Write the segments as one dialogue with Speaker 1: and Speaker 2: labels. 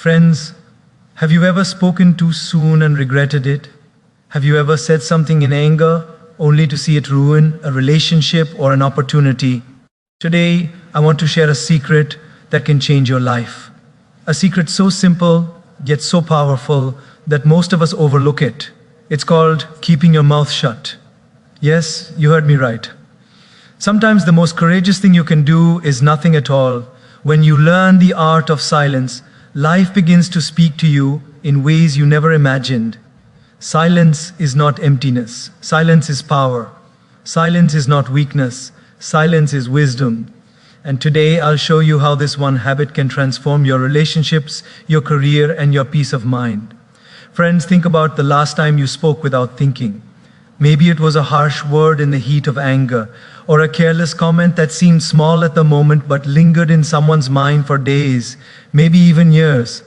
Speaker 1: Friends, have you ever spoken too soon and regretted it? Have you ever said something in anger only to see it ruin a relationship or an opportunity? Today, I want to share a secret that can change your life. A secret so simple, yet so powerful, that most of us overlook it. It's called keeping your mouth shut. Yes, you heard me right. Sometimes the most courageous thing you can do is nothing at all. When you learn the art of silence, life begins to speak to you in ways you never imagined. Silence is not emptiness. Silence is power. Silence is not weakness. Silence is wisdom. And today I'll show you how this one habit can transform your relationships, your career, and your peace of mind. Friends, think about the last time you spoke without thinking. Maybe it was a harsh word in the heat of anger, or a careless comment that seemed small at the moment but lingered in someone's mind for days, maybe even years.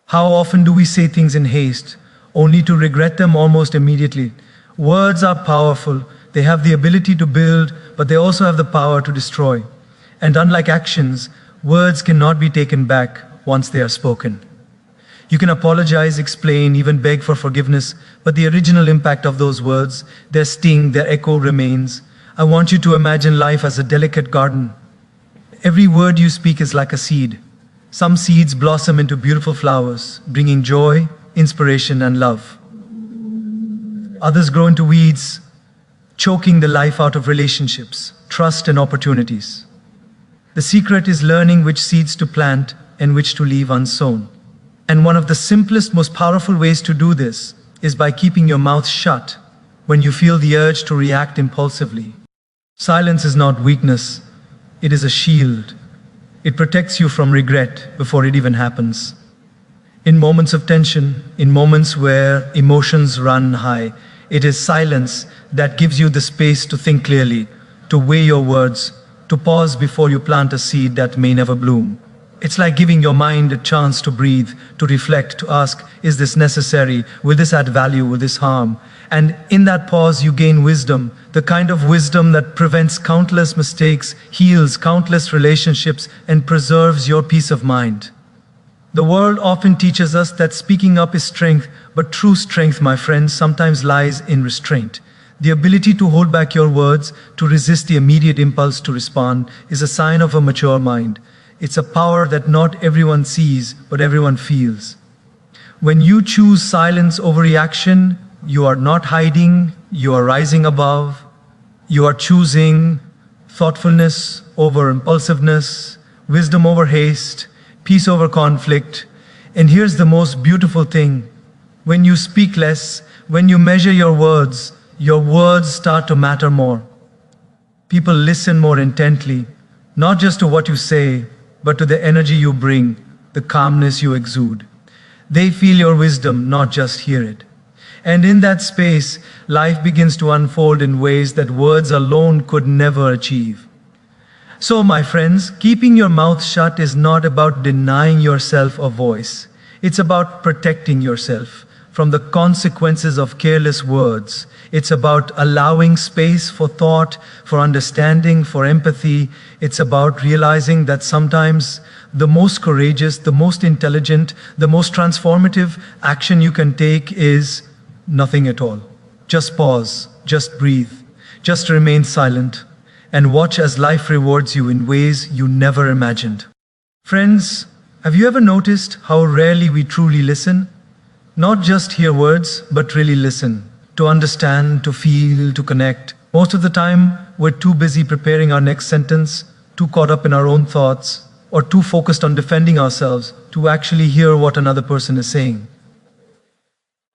Speaker 1: How often do we say things in haste, only to regret them almost immediately? Words are powerful. They have the ability to build, but they also have the power to destroy. And unlike actions, words cannot be taken back once they are spoken. You can apologize, explain, even beg for forgiveness, but the original impact of those words, their sting, their echo remains. I want you to imagine life as a delicate garden. Every word you speak is like a seed. Some seeds blossom into beautiful flowers, bringing joy, inspiration, and love. Others grow into weeds, choking the life out of relationships, trust, and opportunities. The secret is learning which seeds to plant and which to leave unsown. And one of the simplest, most powerful ways to do this is by keeping your mouth shut when you feel the urge to react impulsively. Silence is not weakness, it is a shield. It protects you from regret before it even happens. In moments of tension, in moments where emotions run high, it is silence that gives you the space to think clearly, to weigh your words, to pause before you plant a seed that may never bloom. It's like giving your mind a chance to breathe, to reflect, to ask, is this necessary? Will this add value? Will this harm? And in that pause, you gain wisdom, the kind of wisdom that prevents countless mistakes, heals countless relationships, and preserves your peace of mind. The world often teaches us that speaking up is strength, but true strength, my friends, sometimes lies in restraint. The ability to hold back your words, to resist the immediate impulse to respond, is a sign of a mature mind. It's a power that not everyone sees, but everyone feels. When you choose silence over reaction, you are not hiding, you are rising above. You are choosing thoughtfulness over impulsiveness, wisdom over haste, peace over conflict. And here's the most beautiful thing. When you speak less, when you measure your words start to matter more. People listen more intently, not just to what you say, but to the energy you bring, the calmness you exude. They feel your wisdom, not just hear it. And in that space, life begins to unfold in ways that words alone could never achieve. So, my friends, keeping your mouth shut is not about denying yourself a voice. It's about protecting yourself from the consequences of careless words. It's about allowing space for thought, for understanding, for empathy. It's about realizing that sometimes the most courageous, the most intelligent, the most transformative action you can take is nothing at all. Just pause, just breathe, just remain silent, and watch as life rewards you in ways you never imagined. Friends, have you ever noticed how rarely we truly listen? Not just hear words, but really listen, to understand, to feel, to connect. Most of the time, we're too busy preparing our next sentence, too caught up in our own thoughts, or too focused on defending ourselves to actually hear what another person is saying.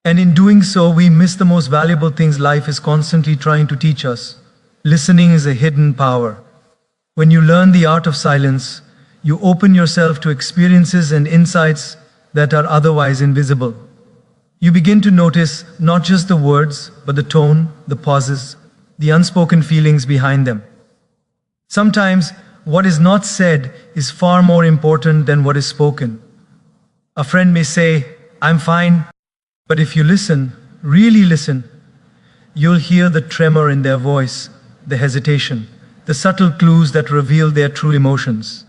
Speaker 1: And in doing so, we miss the most valuable things life is constantly trying to teach us. Listening is a hidden power. When you learn the art of silence, you open yourself to experiences and insights that are otherwise invisible. You begin to notice not just the words, but the tone, the pauses, the unspoken feelings behind them. Sometimes, what is not said is far more important than what is spoken. A friend may say, "I'm fine," but if you listen, really listen, you'll hear the tremor in their voice, the hesitation, the subtle clues that reveal their true emotions.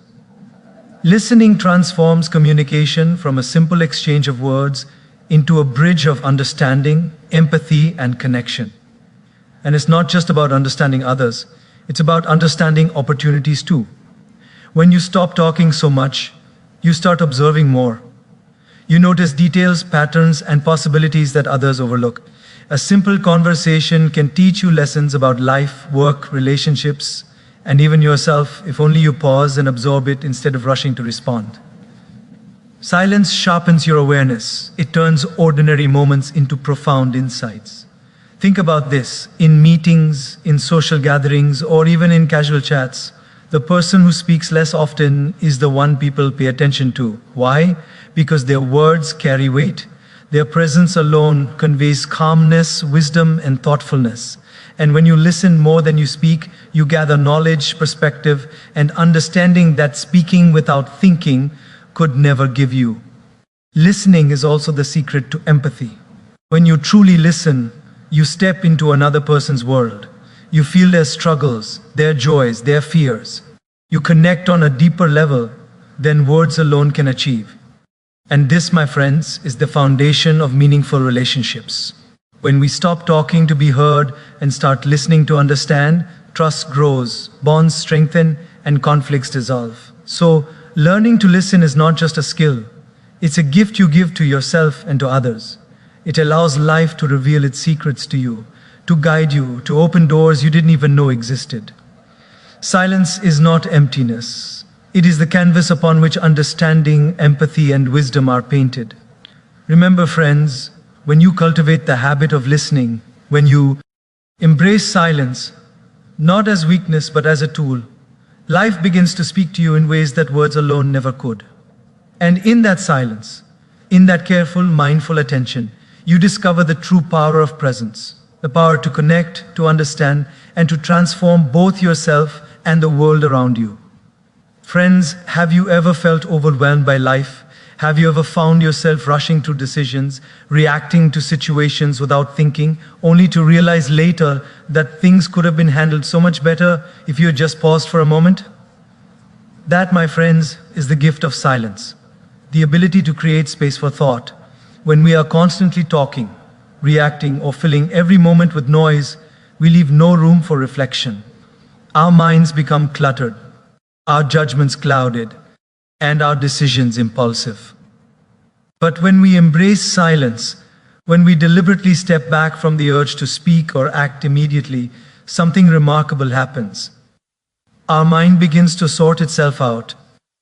Speaker 1: Listening transforms communication from a simple exchange of words into a bridge of understanding, empathy, and connection. And it's not just about understanding others, it's about understanding opportunities too. When you stop talking so much, you start observing more. You notice details, patterns, and possibilities that others overlook. A simple conversation can teach you lessons about life, work, relationships, and even yourself if only you pause and absorb it instead of rushing to respond. Silence sharpens your awareness. It turns ordinary moments into profound insights. Think about this. In meetings, in social gatherings, or even in casual chats, the person who speaks less often is the one people pay attention to. Why? Because their words carry weight. Their presence alone conveys calmness, wisdom, and thoughtfulness. And when you listen more than you speak, you gather knowledge, perspective, and understanding that speaking without thinking could never give you. Listening is also the secret to empathy. When you truly listen, you step into another person's world. You feel their struggles, their joys, their fears. You connect on a deeper level than words alone can achieve. And this, my friends, is the foundation of meaningful relationships. When we stop talking to be heard and start listening to understand, trust grows, bonds strengthen, and conflicts dissolve. So, learning to listen is not just a skill, it's a gift you give to yourself and to others. It allows life to reveal its secrets to you, to guide you, to open doors you didn't even know existed. Silence is not emptiness. It is the canvas upon which understanding, empathy, and wisdom are painted. Remember, friends, when you cultivate the habit of listening, when you embrace silence, not as weakness but as a tool, life begins to speak to you in ways that words alone never could. And in that silence, in that careful, mindful attention, you discover the true power of presence, the power to connect, to understand, and to transform both yourself and the world around you. Friends, have you ever felt overwhelmed by life? Have you ever found yourself rushing through decisions, reacting to situations without thinking, only to realize later that things could have been handled so much better if you had just paused for a moment? That, my friends, is the gift of silence, the ability to create space for thought. When we are constantly talking, reacting, or filling every moment with noise, we leave no room for reflection. Our minds become cluttered, our judgments clouded, and our decisions impulsive. But when we embrace silence, when we deliberately step back from the urge to speak or act immediately, something remarkable happens. Our mind begins to sort itself out.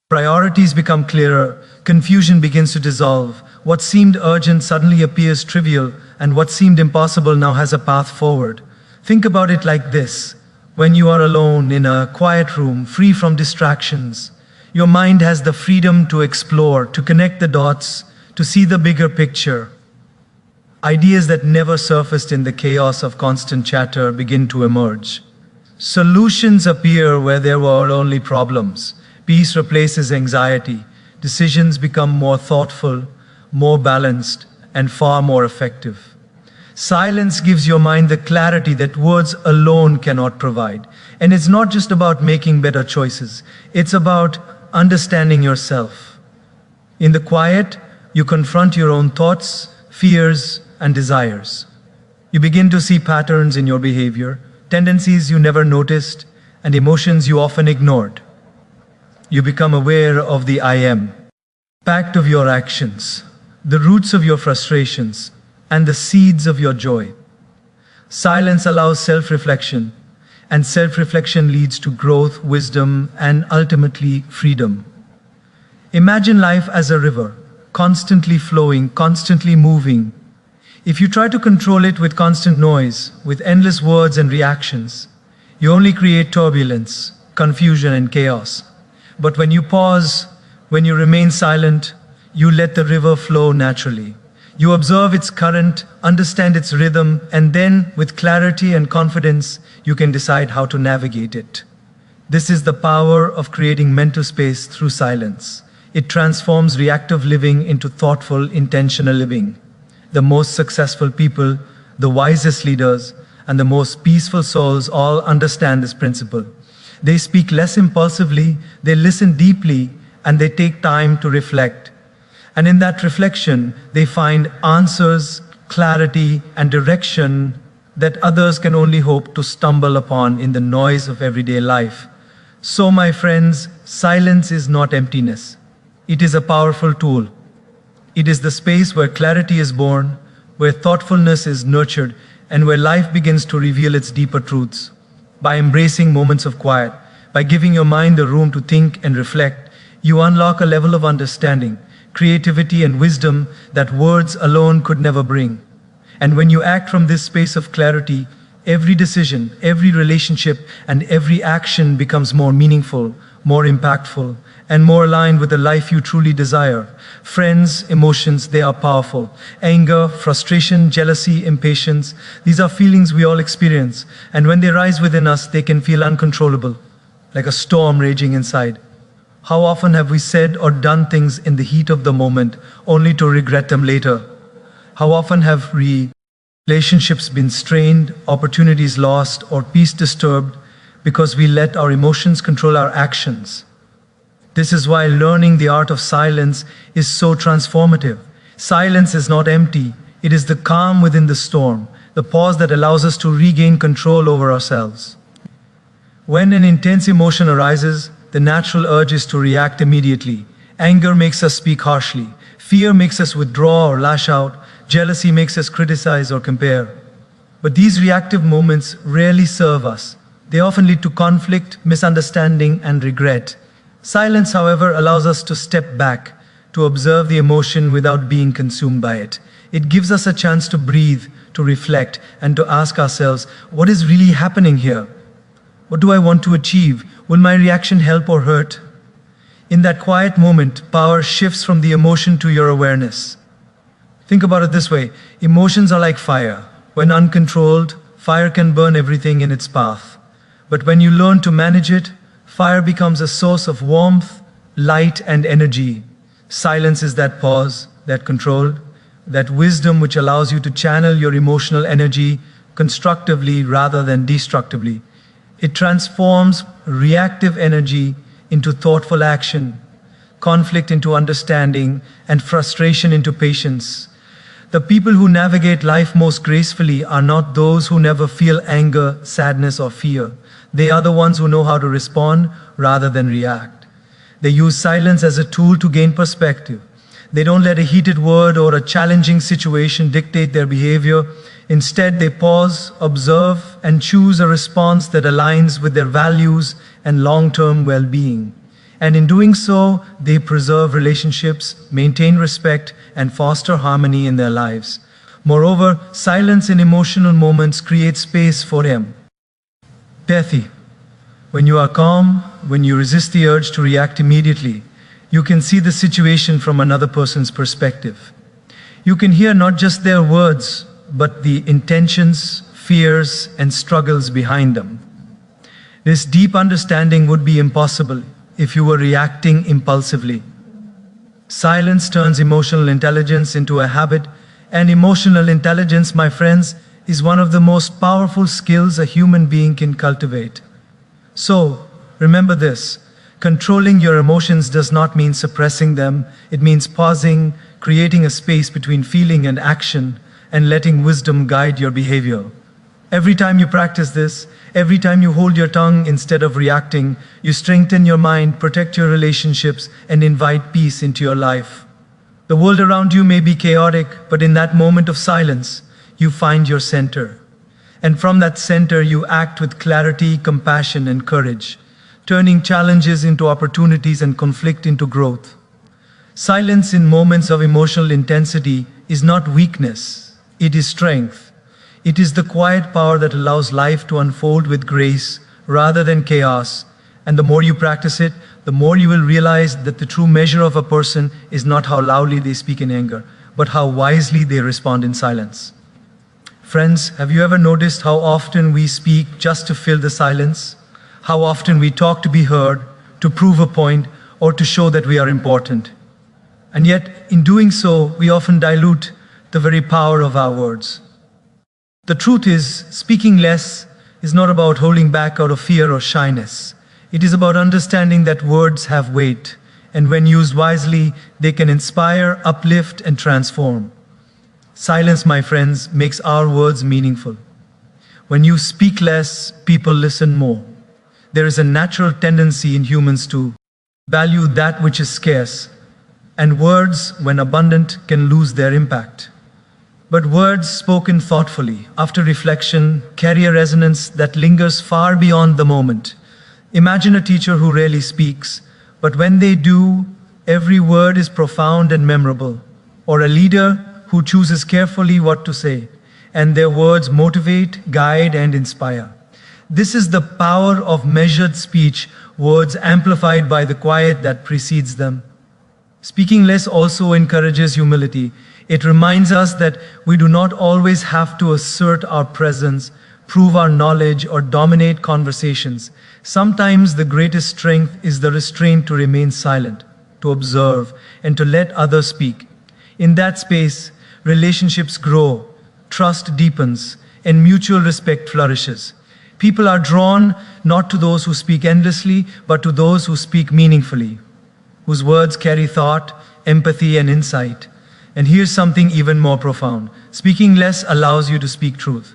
Speaker 1: Priorities become clearer, confusion begins to dissolve. What seemed urgent suddenly appears trivial, and what seemed impossible now has a path forward. Think about it like this. When you are alone in a quiet room, free from distractions, your mind has the freedom to explore, to connect the dots, to see the bigger picture. Ideas that never surfaced in the chaos of constant chatter begin to emerge. Solutions appear where there were only problems. Peace replaces anxiety. Decisions become more thoughtful, more balanced, and far more effective. Silence gives your mind the clarity that words alone cannot provide. And it's not just about making better choices. It's about understanding yourself. In the quiet, you confront your own thoughts, fears, and desires. You begin to see patterns in your behavior, tendencies you never noticed, and emotions you often ignored. You become aware of the I am, pact of your actions, the roots of your frustrations, and the seeds of your joy. Silence allows self-reflection, and self-reflection leads to growth, wisdom, and ultimately freedom. Imagine life as a river, constantly flowing, constantly moving. If you try to control it with constant noise, with endless words and reactions, you only create turbulence, confusion, and chaos. But when you pause, when you remain silent, you let the river flow naturally. You observe its current, understand its rhythm, and then, with clarity and confidence, you can decide how to navigate it. This is the power of creating mental space through silence. It transforms reactive living into thoughtful, intentional living. The most successful people, the wisest leaders, and the most peaceful souls all understand this principle. They speak less impulsively, they listen deeply, and they take time to reflect. And in that reflection, they find answers, clarity, and direction that others can only hope to stumble upon in the noise of everyday life. So, my friends, silence is not emptiness. It is a powerful tool. It is the space where clarity is born, where thoughtfulness is nurtured, and where life begins to reveal its deeper truths. By embracing moments of quiet, by giving your mind the room to think and reflect, you unlock a level of understanding, creativity, and wisdom that words alone could never bring. And when you act from this space of clarity, every decision, every relationship, and every action becomes more meaningful, more impactful, and more aligned with the life you truly desire. Friends, emotions, they are powerful. Anger, frustration, jealousy, impatience, these are feelings we all experience. And when they rise within us, they can feel uncontrollable, like a storm raging inside. How often have we said or done things in the heat of the moment, only to regret them later? How often have relationships been strained, opportunities lost, or peace disturbed because we let our emotions control our actions? This is why learning the art of silence is so transformative. Silence is not empty, it is the calm within the storm, the pause that allows us to regain control over ourselves. When an intense emotion arises, the natural urge is to react immediately. Anger makes us speak harshly. Fear makes us withdraw or lash out. Jealousy makes us criticize or compare. But these reactive moments rarely serve us. They often lead to conflict, misunderstanding, and regret. Silence, however, allows us to step back, to observe the emotion without being consumed by it. It gives us a chance to breathe, to reflect, and to ask ourselves, what is really happening here? What do I want to achieve? Will my reaction help or hurt? In that quiet moment, power shifts from the emotion to your awareness. Think about it this way. Emotions are like fire. When uncontrolled, fire can burn everything in its path. But when you learn to manage it, fire becomes a source of warmth, light, and energy. Silence is that pause, that control, that wisdom which allows you to channel your emotional energy constructively rather than destructively. It transforms reactive energy into thoughtful action, conflict into understanding, and frustration into patience. The people who navigate life most gracefully are not those who never feel anger, sadness, or fear. They are the ones who know how to respond rather than react. They use silence as a tool to gain perspective. They don't let a heated word or a challenging situation dictate their behavior. Instead, they pause, observe, and choose a response that aligns with their values and long-term well-being. And in doing so, they preserve relationships, maintain respect, and foster harmony in their lives. Moreover, silence in emotional moments creates space for empathy. When you are calm, when you resist the urge to react immediately, you can see the situation from another person's perspective. You can hear not just their words, but the intentions, fears, and struggles behind them. This deep understanding would be impossible if you were reacting impulsively. Silence turns emotional intelligence into a habit, and emotional intelligence, my friends, is one of the most powerful skills a human being can cultivate. So, remember this. Controlling your emotions does not mean suppressing them. It means pausing, creating a space between feeling and action, and letting wisdom guide your behavior. Every time you practice this, every time you hold your tongue instead of reacting, you strengthen your mind, protect your relationships, and invite peace into your life. The world around you may be chaotic, but in that moment of silence, you find your center. And from that center, you act with clarity, compassion, and courage, turning challenges into opportunities and conflict into growth. Silence in moments of emotional intensity is not weakness, it is strength. It is the quiet power that allows life to unfold with grace rather than chaos. And the more you practice it, the more you will realize that the true measure of a person is not how loudly they speak in anger, but how wisely they respond in silence. Friends, have you ever noticed how often we speak just to fill the silence? How often we talk to be heard, to prove a point, or to show that we are important? And yet, in doing so, we often dilute the very power of our words. The truth is, speaking less is not about holding back out of fear or shyness. It is about understanding that words have weight, and when used wisely, they can inspire, uplift, and transform. Silence, my friends, makes our words meaningful. When you speak less, people listen more. There is a natural tendency in humans to value that which is scarce, and words, when abundant, can lose their impact. But words spoken thoughtfully, after reflection, carry a resonance that lingers far beyond the moment. Imagine a teacher who rarely speaks, but when they do, every word is profound and memorable. Or a leader who chooses carefully what to say, and their words motivate, guide, and inspire. This is the power of measured speech, words amplified by the quiet that precedes them. Speaking less also encourages humility. It reminds us that we do not always have to assert our presence, prove our knowledge, or dominate conversations. Sometimes the greatest strength is the restraint to remain silent, to observe, and to let others speak. In that space, relationships grow, trust deepens, and mutual respect flourishes. People are drawn not to those who speak endlessly, but to those who speak meaningfully, whose words carry thought, empathy, and insight. And here's something even more profound. Speaking less allows you to speak truth.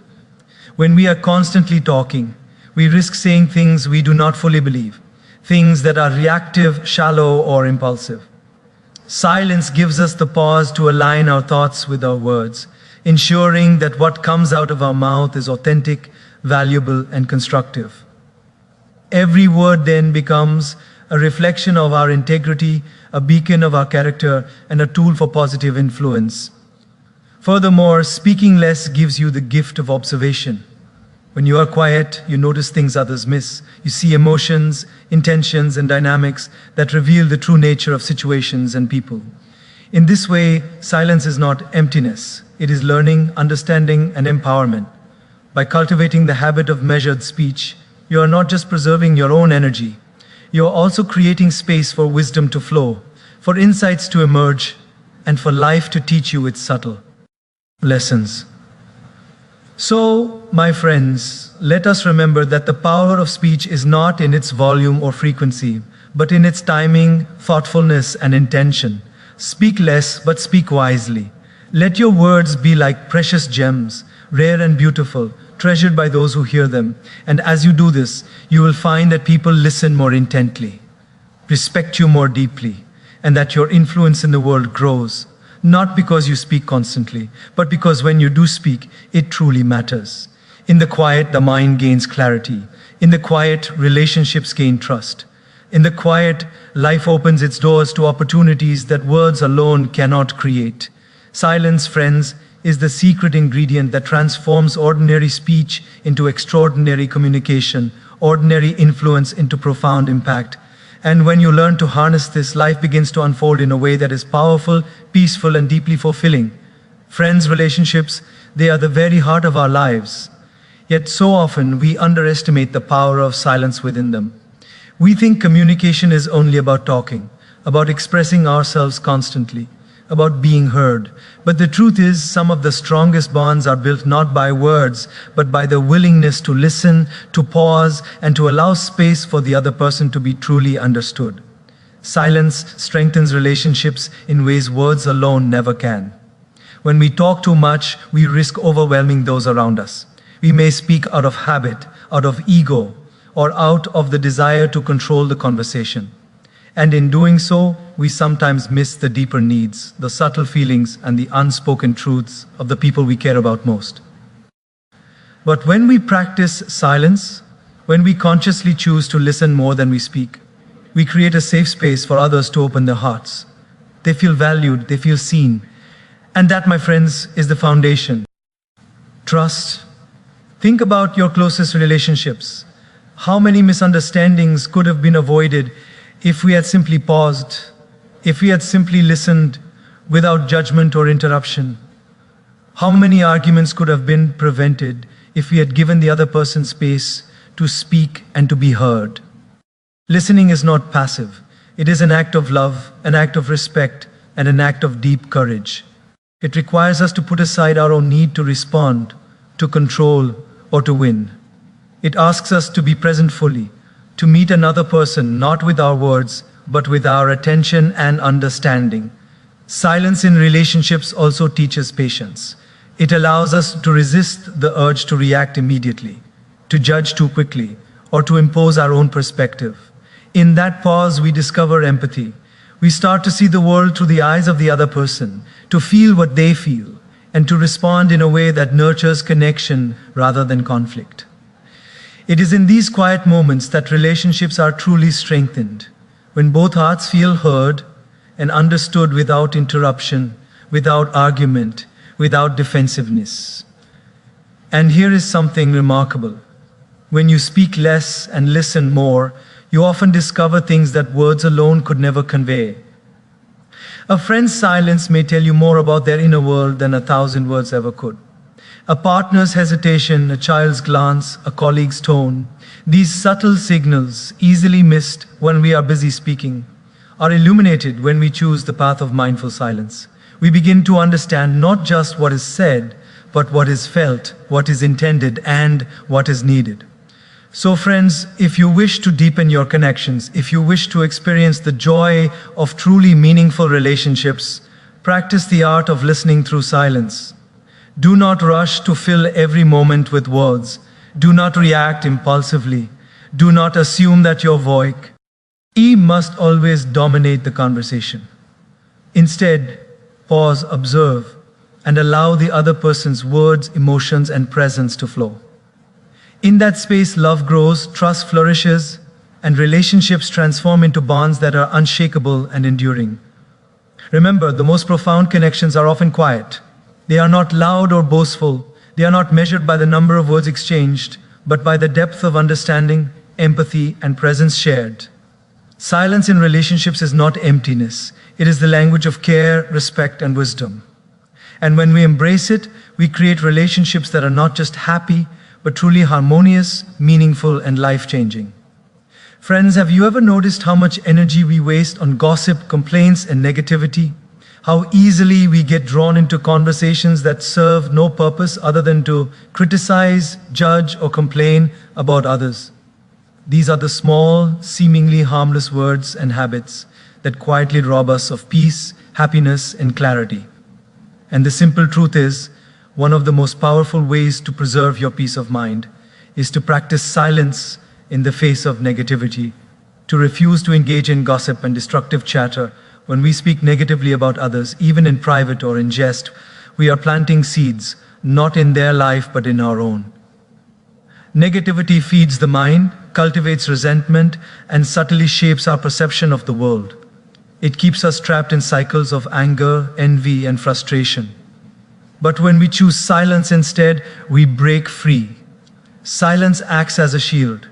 Speaker 1: When we are constantly talking, we risk saying things we do not fully believe, things that are reactive, shallow, or impulsive. Silence gives us the pause to align our thoughts with our words, ensuring that what comes out of our mouth is authentic, valuable, and constructive. Every word then becomes a reflection of our integrity, a beacon of our character, and a tool for positive influence. Furthermore, speaking less gives you the gift of observation. When you are quiet, you notice things others miss. You see emotions, intentions, and dynamics that reveal the true nature of situations and people. In this way, silence is not emptiness. It is learning, understanding, and empowerment. By cultivating the habit of measured speech, you are not just preserving your own energy, you are also creating space for wisdom to flow, for insights to emerge, and for life to teach you its subtle lessons. So, my friends, let us remember that the power of speech is not in its volume or frequency, but in its timing, thoughtfulness, and intention. Speak less, but speak wisely. Let your words be like precious gems, rare and beautiful, treasured by those who hear them. And as you do this, you will find that people listen more intently, respect you more deeply, and that your influence in the world grows. Not because you speak constantly, but because when you do speak, it truly matters. In the quiet, the mind gains clarity. In the quiet, relationships gain trust. In the quiet, life opens its doors to opportunities that words alone cannot create. Silence, friends, is the secret ingredient that transforms ordinary speech into extraordinary communication, ordinary influence into profound impact. And when you learn to harness this, life begins to unfold in a way that is powerful, peaceful, and deeply fulfilling. Friends, relationships, they are the very heart of our lives. Yet so often we underestimate the power of silence within them. We think communication is only about talking, about expressing ourselves constantly, about being heard. But the truth is, some of the strongest bonds are built not by words, but by the willingness to listen, to pause, and to allow space for the other person to be truly understood. Silence strengthens relationships in ways words alone never can. When we talk too much, we risk overwhelming those around us. We may speak out of habit, out of ego, or out of the desire to control the conversation. And in doing so, we sometimes miss the deeper needs, the subtle feelings, and the unspoken truths of the people we care about most. But when we practice silence, when we consciously choose to listen more than we speak, we create a safe space for others to open their hearts. They feel valued, they feel seen. And that, my friends, is the foundation. Trust. Think about your closest relationships. How many misunderstandings could have been avoided if we had simply paused, if we had simply listened without judgment or interruption? How many arguments could have been prevented if we had given the other person space to speak and to be heard? Listening is not passive. It is an act of love, an act of respect, and an act of deep courage. It requires us to put aside our own need to respond, to control, or to win. It asks us to be present fully, to meet another person not with our words, but with our attention and understanding. Silence in relationships also teaches patience. It allows us to resist the urge to react immediately, to judge too quickly, or to impose our own perspective. In that pause, we discover empathy. We start to see the world through the eyes of the other person, to feel what they feel, and to respond in a way that nurtures connection rather than conflict. It is in these quiet moments that relationships are truly strengthened, when both hearts feel heard and understood without interruption, without argument, without defensiveness. And here is something remarkable. When you speak less and listen more, you often discover things that words alone could never convey. A friend's silence may tell you more about their inner world than 1,000 words ever could. A partner's hesitation, a child's glance, a colleague's tone, these subtle signals, easily missed when we are busy speaking, are illuminated when we choose the path of mindful silence. We begin to understand not just what is said, but what is felt, what is intended, and what is needed. So friends, if you wish to deepen your connections, if you wish to experience the joy of truly meaningful relationships, practice the art of listening through silence. Do not rush to fill every moment with words. Do not react impulsively. Do not assume that your voice must always dominate the conversation. Instead, pause, observe, and allow the other person's words, emotions, and presence to flow. In that space, love grows, trust flourishes, and relationships transform into bonds that are unshakable and enduring. Remember, the most profound connections are often quiet. They are not loud or boastful. They are not measured by the number of words exchanged, but by the depth of understanding, empathy, and presence shared. Silence in relationships is not emptiness. It is the language of care, respect, and wisdom. And when we embrace it, we create relationships that are not just happy, but truly harmonious, meaningful, and life-changing. Friends, have you ever noticed how much energy we waste on gossip, complaints, and negativity? How easily we get drawn into conversations that serve no purpose other than to criticize, judge, or complain about others. These are the small, seemingly harmless words and habits that quietly rob us of peace, happiness, and clarity. And the simple truth is, one of the most powerful ways to preserve your peace of mind is to practice silence in the face of negativity, to refuse to engage in gossip and destructive chatter. When we speak negatively about others, even in private or in jest, we are planting seeds, not in their life but in our own. Negativity feeds the mind, cultivates resentment, and subtly shapes our perception of the world. It keeps us trapped in cycles of anger, envy, and frustration. But when we choose silence instead, we break free. Silence acts as a shield,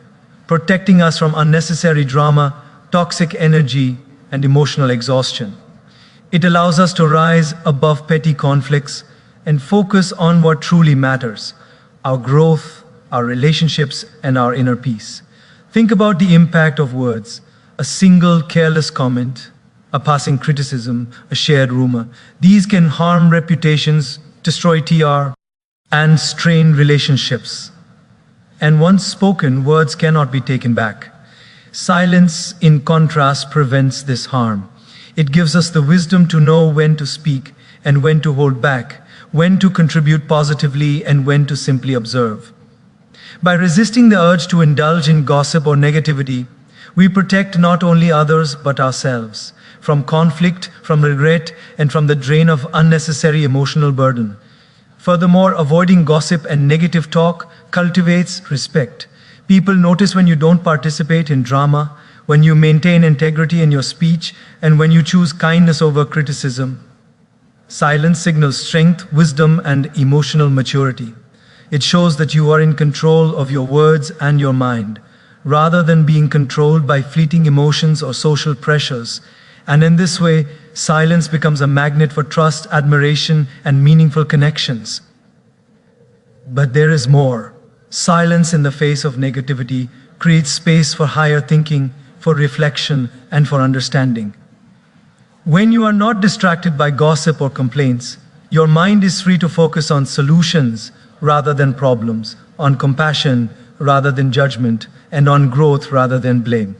Speaker 1: protecting us from unnecessary drama, toxic energy, and emotional exhaustion. It allows us to rise above petty conflicts and focus on what truly matters: our growth, our relationships, and our inner peace. Think about the impact of words. A single careless comment, a passing criticism, a shared rumor. These can harm reputations, destroy TR, and strain relationships. And once spoken, words cannot be taken back. Silence, in contrast, prevents this harm. It gives us the wisdom to know when to speak and when to hold back, when to contribute positively and when to simply observe. By resisting the urge to indulge in gossip or negativity, we protect not only others but ourselves from conflict, from regret, and from the drain of unnecessary emotional burden. Furthermore, avoiding gossip and negative talk cultivates respect. People notice when you don't participate in drama, when you maintain integrity in your speech, and when you choose kindness over criticism. Silence signals strength, wisdom, and emotional maturity. It shows that you are in control of your words and your mind, rather than being controlled by fleeting emotions or social pressures. And in this way, silence becomes a magnet for trust, admiration, and meaningful connections. But there is more. Silence in the face of negativity creates space for higher thinking, for reflection, and for understanding. When you are not distracted by gossip or complaints, your mind is free to focus on solutions rather than problems, on compassion rather than judgment, and on growth rather than blame.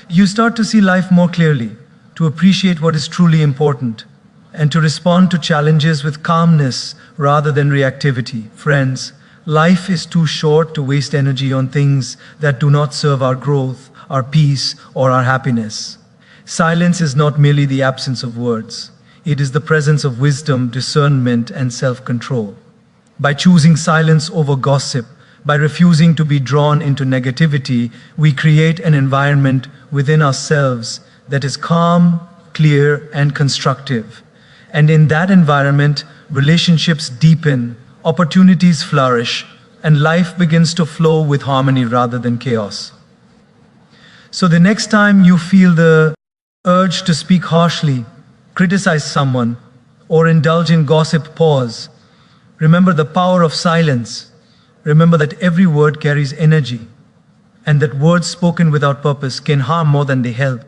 Speaker 1: You start to see life more clearly, to appreciate what is truly important, and to respond to challenges with calmness rather than reactivity. Friends, life is too short to waste energy on things that do not serve our growth, our peace, or our happiness. Silence is not merely the absence of words. It is the presence of wisdom, discernment, and self-control. By choosing silence over gossip, by refusing to be drawn into negativity, we create an environment within ourselves that is calm, clear, and constructive. And in that environment, relationships deepen, opportunities flourish, and life begins to flow with harmony rather than chaos. So the next time you feel the urge to speak harshly, criticize someone, or indulge in gossip, pause. Remember the power of silence. Remember that every word carries energy, and that words spoken without purpose can harm more than they help.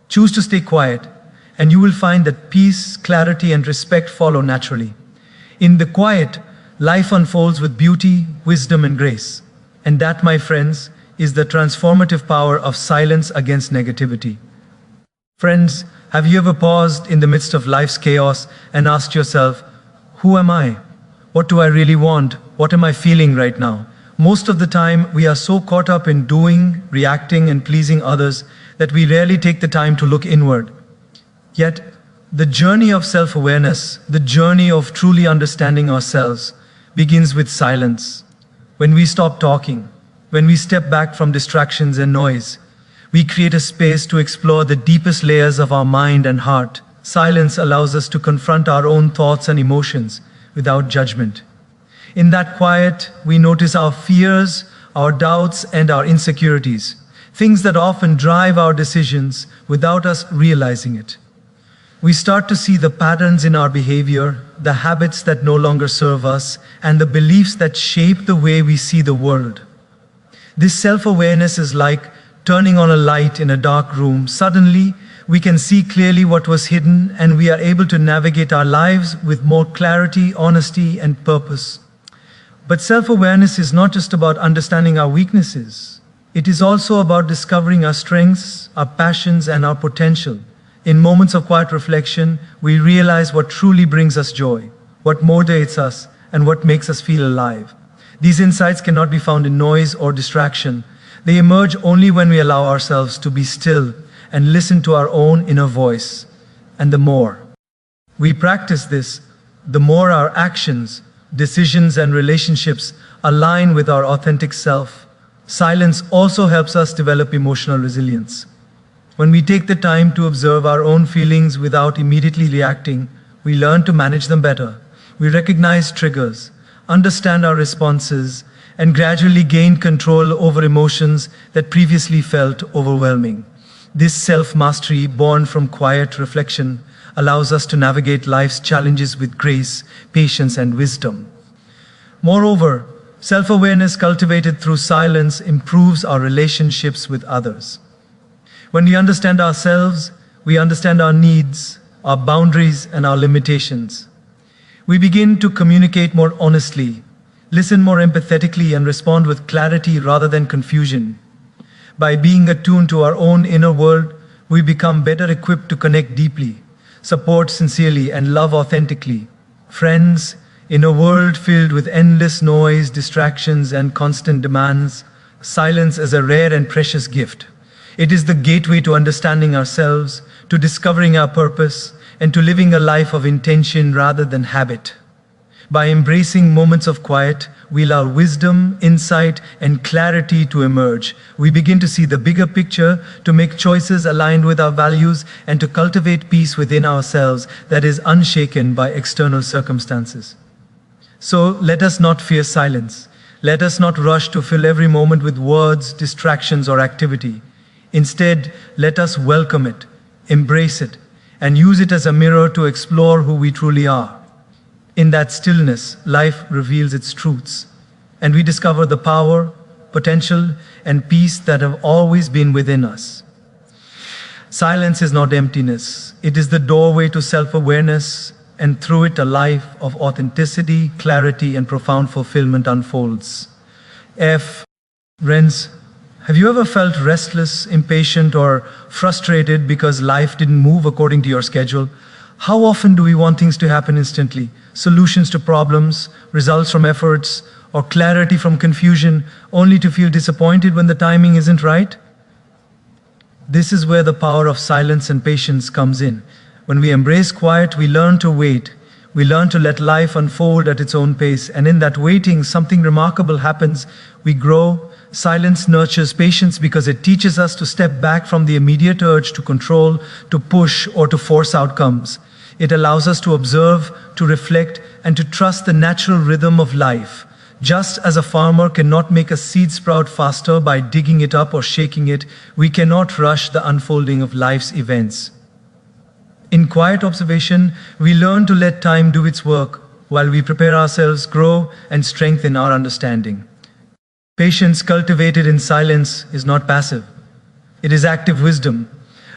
Speaker 1: Choose to stay quiet, and you will find that peace, clarity, and respect follow naturally. In the quiet, life unfolds with beauty, wisdom, and grace. And that, my friends, is the transformative power of silence against negativity. Friends, have you ever paused in the midst of life's chaos and asked yourself, who am I? What do I really want? What am I feeling right now? Most of the time, we are so caught up in doing, reacting, and pleasing others that we rarely take the time to look inward. Yet, the journey of self-awareness, the journey of truly understanding ourselves, begins with silence. When we stop talking, when we step back from distractions and noise, we create a space to explore the deepest layers of our mind and heart. Silence allows us to confront our own thoughts and emotions without judgment. In that quiet, we notice our fears, our doubts, and our insecurities, things that often drive our decisions without us realizing it. We start to see the patterns in our behavior, the habits that no longer serve us, and the beliefs that shape the way we see the world. This self-awareness is like turning on a light in a dark room. Suddenly, we can see clearly what was hidden, and we are able to navigate our lives with more clarity, honesty, and purpose. But self-awareness is not just about understanding our weaknesses. It is also about discovering our strengths, our passions, and our potential. In moments of quiet reflection, we realize what truly brings us joy, what motivates us, and what makes us feel alive. These insights cannot be found in noise or distraction. They emerge only when we allow ourselves to be still and listen to our own inner voice. And the more we practice this, the more our actions, decisions, and relationships align with our authentic self. Silence also helps us develop emotional resilience. When we take the time to observe our own feelings without immediately reacting, we learn to manage them better. We recognize triggers, understand our responses, and gradually gain control over emotions that previously felt overwhelming. This self-mastery, born from quiet reflection, allows us to navigate life's challenges with grace, patience, and wisdom. Moreover, self-awareness cultivated through silence improves our relationships with others. When we understand ourselves, we understand our needs, our boundaries, and our limitations. We begin to communicate more honestly, listen more empathetically, and respond with clarity rather than confusion. By being attuned to our own inner world, we become better equipped to connect deeply, support sincerely, and love authentically. Friends, in a world filled with endless noise, distractions, and constant demands, silence is a rare and precious gift. It is the gateway to understanding ourselves, to discovering our purpose, and to living a life of intention rather than habit. By embracing moments of quiet, we allow wisdom, insight, and clarity to emerge. We begin to see the bigger picture, to make choices aligned with our values, and to cultivate peace within ourselves that is unshaken by external circumstances. So let us not fear silence. Let us not rush to fill every moment with words, distractions, or activity. Instead, let us welcome it, embrace it, and use it as a mirror to explore who we truly are. In that stillness, life reveals its truths, and we discover the power, potential, and peace that have always been within us. Silence is not emptiness. It is the doorway to self-awareness, and through it a life of authenticity, clarity, and profound fulfillment unfolds. Friends, Have you ever felt restless, impatient, or frustrated because life didn't move according to your schedule? How often do we want things to happen instantly? Solutions to problems, results from efforts, or clarity from confusion, only to feel disappointed when the timing isn't right? This is where the power of silence and patience comes in. When we embrace quiet, we learn to wait. We learn to let life unfold at its own pace, and in that waiting, something remarkable happens. We grow. Silence nurtures patience because it teaches us to step back from the immediate urge to control, to push, or to force outcomes. It allows us to observe, to reflect, and to trust the natural rhythm of life. Just as a farmer cannot make a seed sprout faster by digging it up or shaking it, we cannot rush the unfolding of life's events. In quiet observation, we learn to let time do its work while we prepare ourselves, grow, and strengthen our understanding. Patience cultivated in silence is not passive. It is active wisdom,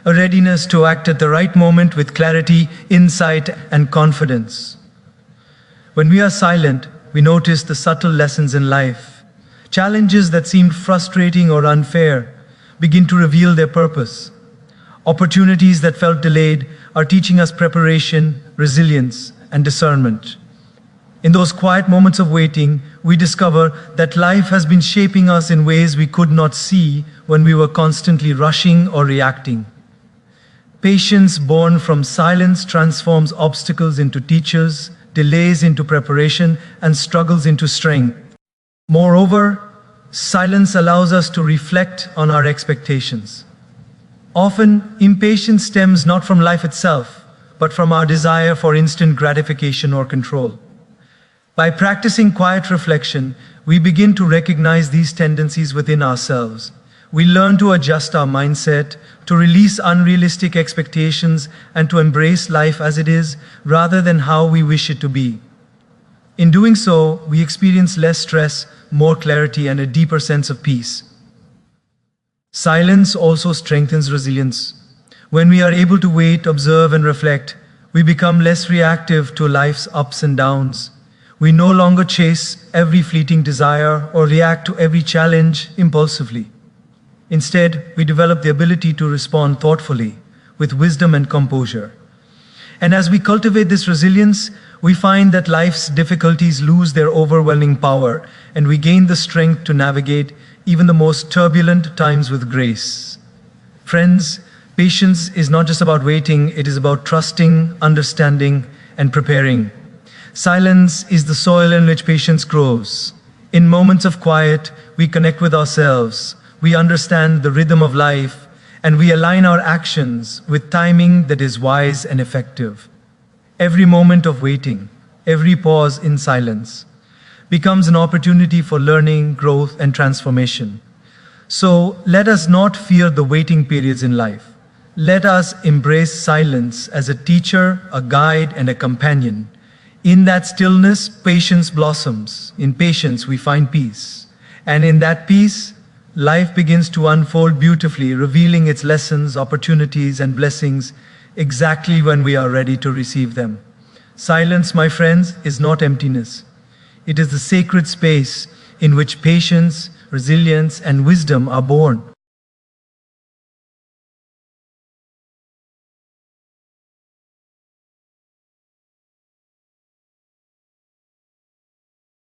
Speaker 1: a readiness to act at the right moment with clarity, insight, and confidence. When we are silent, we notice the subtle lessons in life. Challenges that seemed frustrating or unfair begin to reveal their purpose. Opportunities that felt delayed are teaching us preparation, resilience, and discernment. In those quiet moments of waiting, we discover that life has been shaping us in ways we could not see when we were constantly rushing or reacting. Patience born from silence transforms obstacles into teachers, delays into preparation, and struggles into strength. Moreover, silence allows us to reflect on our expectations. Often, impatience stems not from life itself, but from our desire for instant gratification or control. By practicing quiet reflection, we begin to recognize these tendencies within ourselves. We learn to adjust our mindset, to release unrealistic expectations, and to embrace life as it is, rather than how we wish it to be. In doing so, we experience less stress, more clarity, and a deeper sense of peace. Silence also strengthens resilience. When we are able to wait, observe, and reflect, we become less reactive to life's ups and downs. We no longer chase every fleeting desire or react to every challenge impulsively. Instead, we develop the ability to respond thoughtfully, with wisdom and composure. And as we cultivate this resilience, we find that life's difficulties lose their overwhelming power, and we gain the strength to navigate even the most turbulent times with grace. Friends, patience is not just about waiting, it is about trusting, understanding, and preparing. Silence is the soil in which patience grows. In moments of quiet, we connect with ourselves, we understand the rhythm of life, and we align our actions with timing that is wise and effective. Every moment of waiting, every pause in silence, becomes an opportunity for learning, growth, and transformation. So let us not fear the waiting periods in life. Let us embrace silence as a teacher, a guide, and a companion. In that stillness, patience blossoms. In patience, we find peace. And in that peace, life begins to unfold beautifully, revealing its lessons, opportunities, and blessings exactly when we are ready to receive them. Silence, my friends, is not emptiness. It is the sacred space in which patience, resilience, and wisdom are born.